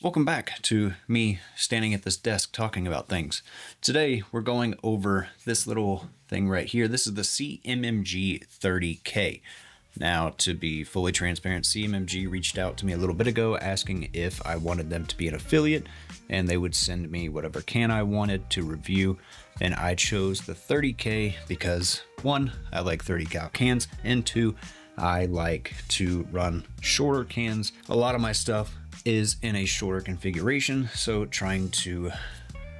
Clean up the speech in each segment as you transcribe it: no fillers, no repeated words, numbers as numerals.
Welcome back to me standing at this desk talking about things. Today we're going over this little thing right here. This is the CMMG 30K. Now, to be fully transparent, CMMG reached out to me a little bit ago asking if I wanted them to be an affiliate, and they would send me whatever can I wanted to review. And I chose the 30K because, one, I like 30 cal cans, and two, I like to run shorter cans. A lot of my stuff is in a shorter configuration, so trying to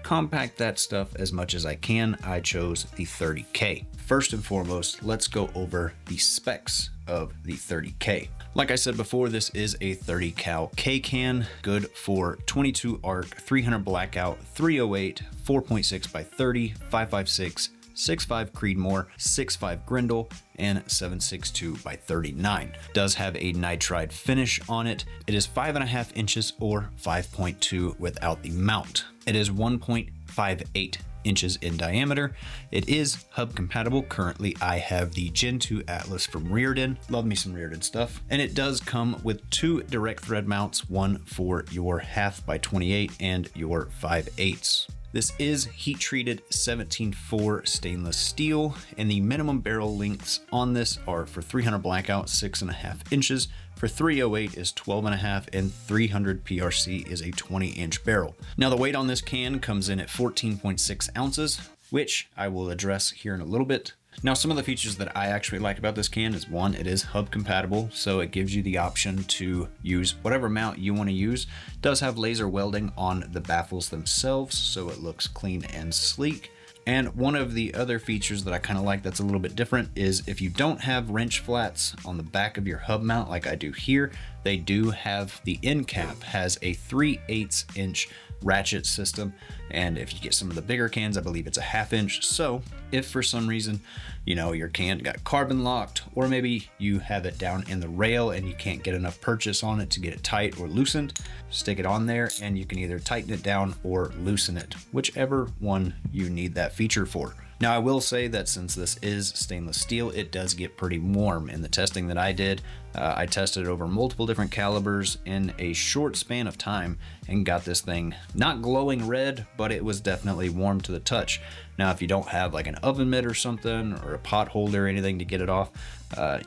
compact that stuff as much as I can, I chose the 30K. First and foremost, let's go over the specs of the 30K. Like I said before, this is a 30 cal K can, good for 22 arc, 300 blackout, 308, 4.6 by 30, 5.56, 6.5 Creedmoor, 6.5 Grendel, and 7.62 by 39. Does have a nitride finish on it. It is 5.5 inches or 5.2 without the mount. It is 1.58 inches in diameter. It is hub compatible. Currently, I have the Gen 2 Atlas from Rearden. Love me some Rearden stuff. And it does come with two direct thread mounts, one for your 1/2 by 28 and your 5/8. This is heat treated 17.4 stainless steel, and the minimum barrel lengths on this are for 300 blackout 6.5 inches, for 308 is 12.5, and 300 PRC is a 20-inch barrel. Now the weight on this can comes in at 14.6 ounces, which I will address here in a little bit. Now, some of the features that I actually like about this can is, one, it is hub compatible, so it gives you the option to use whatever mount you want to use. It does have laser welding on the baffles themselves, so it looks clean and sleek. And one of the other features that I kind of like that's a little bit different is if you don't have wrench flats on the back of your hub mount like I do here, they do have the end cap has a 3/8 inch ratchet system, and if you get some of the bigger cans, I believe it's a 1/2 inch. So if for some reason, you know, your can got carbon locked, or maybe you have it down in the rail and you can't get enough purchase on it to get it tight or loosened, stick it on there and you can either tighten it down or loosen it, whichever one you need that feature for. Now, I will say that since this is stainless steel, it does get pretty warm. In the testing that I did, I tested it over multiple different calibers in a short span of time and got this thing not glowing red, but it was definitely warm to the touch. Now, if you don't have like an oven mitt or something, or a pot holder or anything to get it off,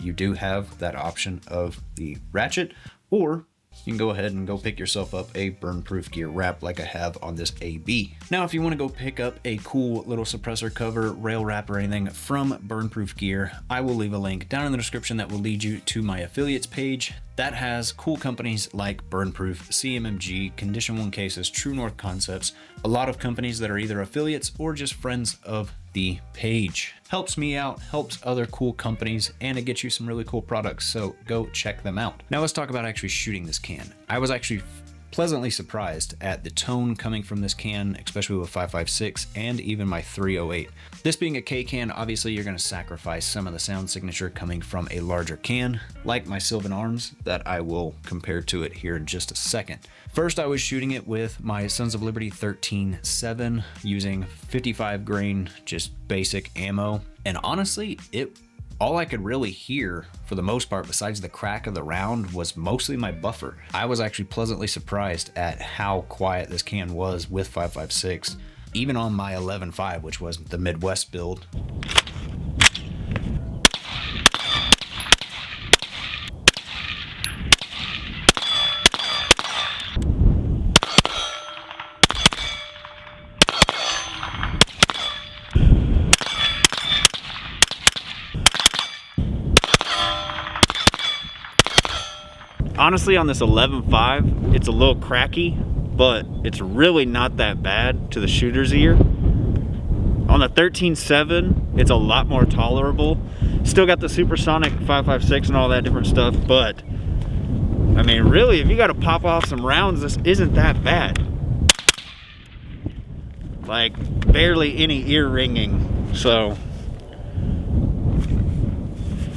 you do have that option of the ratchet, or you can go ahead and go pick yourself up a burn-proof gear wrap like I have on this AB. Now, if you want to go pick up a cool little suppressor cover, rail wrap, or anything from Burn-Proof Gear, I will leave a link down in the description that will lead you to my affiliates page. That has cool companies like Burnproof, CMMG, Condition 1 Cases, True North Concepts, a lot of companies that are either affiliates or just friends of the page. Helps me out, helps other cool companies, and it gets you some really cool products, so go check them out. Now let's talk about actually shooting this can. I was actually pleasantly surprised at the tone coming from this can, especially with 5.56 and even my 308. This being a K can, obviously you're going to sacrifice some of the sound signature coming from a larger can, like my Sylvan Arms, that I will compare to it here in just a second. First, I was shooting it with my Sons of Liberty 13.7 using 55 grain, just basic ammo, and honestly, all I could really hear, for the most part, besides the crack of the round, was mostly my buffer. I was actually pleasantly surprised at how quiet this can was with 5.56, even on my 11.5, which was the Midwest build. Honestly, on this 11.5, it's a little cracky, but it's really not that bad to the shooter's ear. On the 13.7, it's a lot more tolerable. Still got the supersonic 5.56 and all that different stuff, but I mean, really, if you got to pop off some rounds, this isn't that bad. Like, barely any ear ringing, so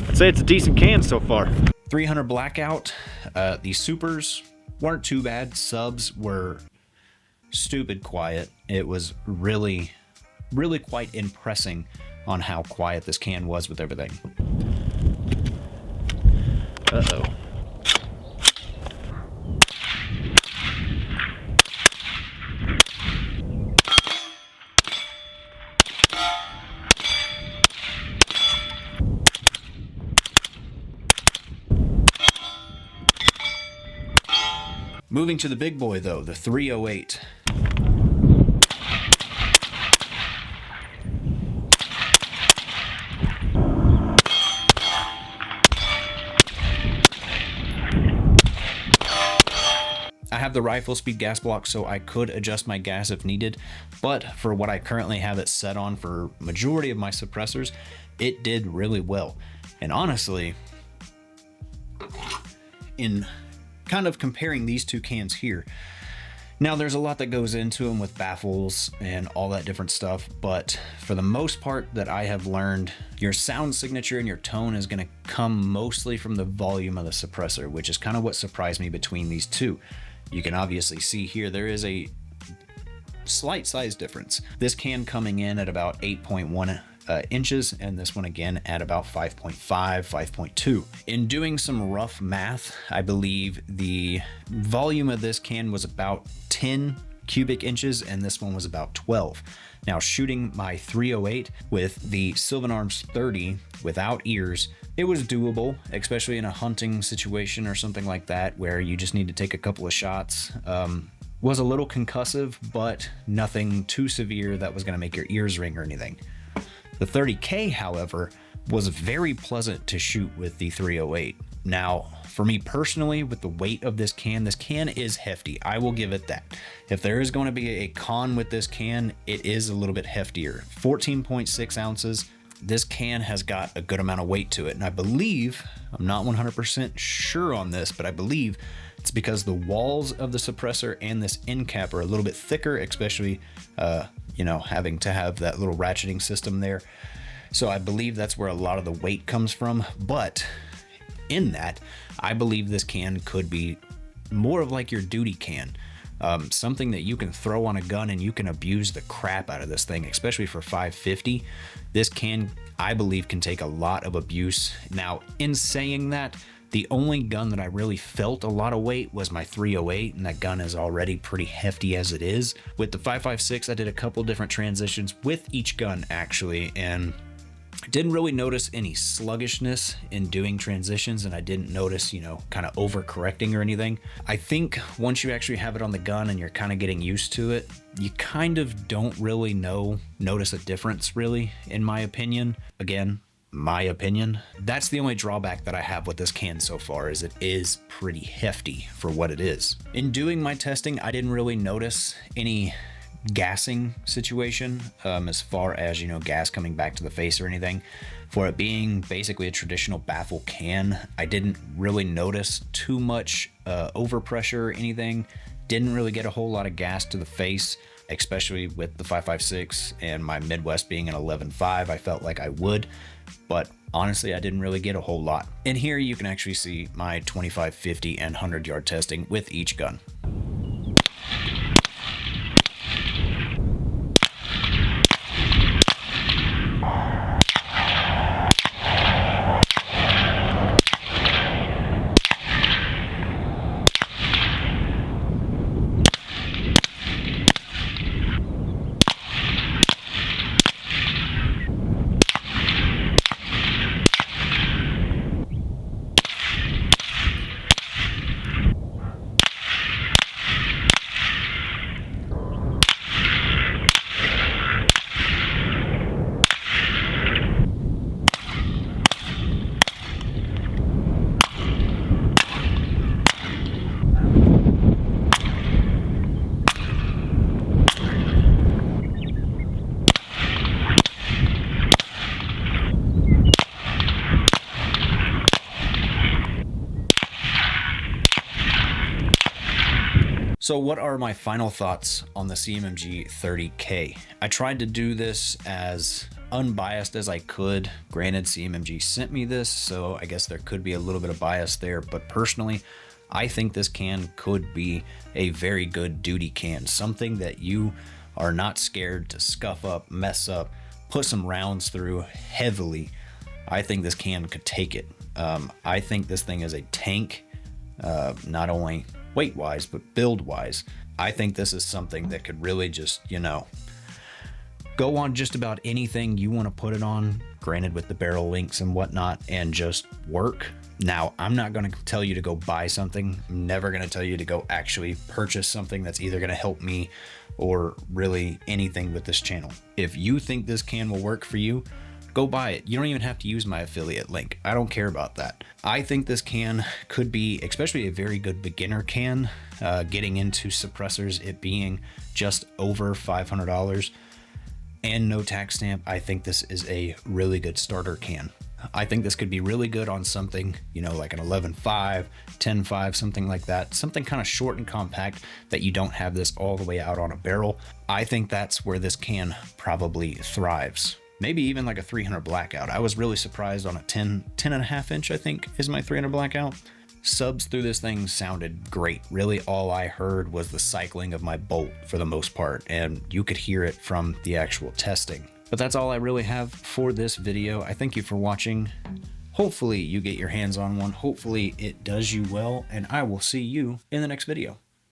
I'd say it's a decent can so far. 300 blackout. The supers weren't too bad. Subs were stupid quiet. It was really quite impressing on how quiet this can was with everything. Uh-oh. Moving to the big boy though, the 308. I have the rifle speed gas block, so I could adjust my gas if needed, but for what I currently have it set on for majority of my suppressors, it did really well. And honestly, in kind of comparing these two cans here, now there's a lot that goes into them with baffles and all that different stuff, but for the most part that I have learned, your sound signature and your tone is going to come mostly from the volume of the suppressor, which is kind of what surprised me between these two. You can obviously see here there is a slight size difference. This can coming in at about 8.1 inches, and this one again at about 5.5, 5.2. In doing some rough math, I believe the volume of this can was about 10 cubic inches, and this one was about 12. Now, shooting my 308 with the Sylvan Arms 30 without ears, it was doable, especially in a hunting situation or something like that, where you just need to take a couple of shots. Was a little concussive, but nothing too severe that was going to make your ears ring or anything. The 30K, however, was very pleasant to shoot with the 308. Now, for me personally, with the weight of this can is hefty. I will give it that. If there is going to be a con with this can, it is a little bit heftier. 14.6 ounces. This can has got a good amount of weight to it. And I believe, I'm not 100% sure on this, but I believe it's because the walls of the suppressor and this end cap are a little bit thicker, especially, having to have that little ratcheting system there. So I believe that's where a lot of the weight comes from. But in that, I believe this can could be more of like your duty can. Something that you can throw on a gun and you can abuse the crap out of this thing, especially for 550. This can, I believe, can take a lot of abuse. Now, in saying that, the only gun that I really felt a lot of weight was my 308, and that gun is already pretty hefty as it is. With the 5.56, I did a couple different transitions with each gun actually, and didn't really notice any sluggishness in doing transitions, and I didn't notice, kind of overcorrecting or anything. I think once you actually have it on the gun and you're kind of getting used to it, you kind of don't really notice a difference really, in my opinion. Again, my opinion. That's the only drawback that I have with this can so far, is it is pretty hefty for what it is. In doing my testing, I didn't really notice any gassing situation as far as gas coming back to the face or anything. For it being basically a traditional baffle can, I didn't really notice too much overpressure or anything. Didn't really get a whole lot of gas to the face, especially with the 5.56 and my Midwest being an 11.5. I felt like I would, but honestly, I didn't really get a whole lot. And here you can actually see my 25, 50, and 100 yard testing with each gun. So what are my final thoughts on the CMMG 30K? I tried to do this as unbiased as I could. Granted, CMMG sent me this, so I guess there could be a little bit of bias there, but personally, I think this can could be a very good duty can, something that you are not scared to scuff up, mess up, put some rounds through heavily. I think this can could take it. I think this thing is a tank, not only weight-wise, but build-wise. I think this is something that could really just, go on just about anything you want to put it on, granted with the barrel links and whatnot, and just work. Now, I'm not going to tell you to go buy something. I'm never going to tell you to go actually purchase something that's either going to help me or really anything with this channel. If you think this can will work for you, go buy it. You don't even have to use my affiliate link. I don't care about that. I think this can could be, especially a very good beginner can, getting into suppressors, it being just over $500 and no tax stamp. I think this is a really good starter can. I think this could be really good on something, you know, like an 11.5, 10.5, something like that. Something kind of short and compact that you don't have this all the way out on a barrel. I think that's where this can probably thrives. Maybe even like a 300 blackout. I was really surprised on a 10.5 inch, I think is my 300 blackout. Subs through this thing sounded great. Really all I heard was the cycling of my bolt for the most part, and you could hear it from the actual testing. But that's all I really have for this video. I thank you for watching. Hopefully you get your hands on one. Hopefully it does you well, and I will see you in the next video.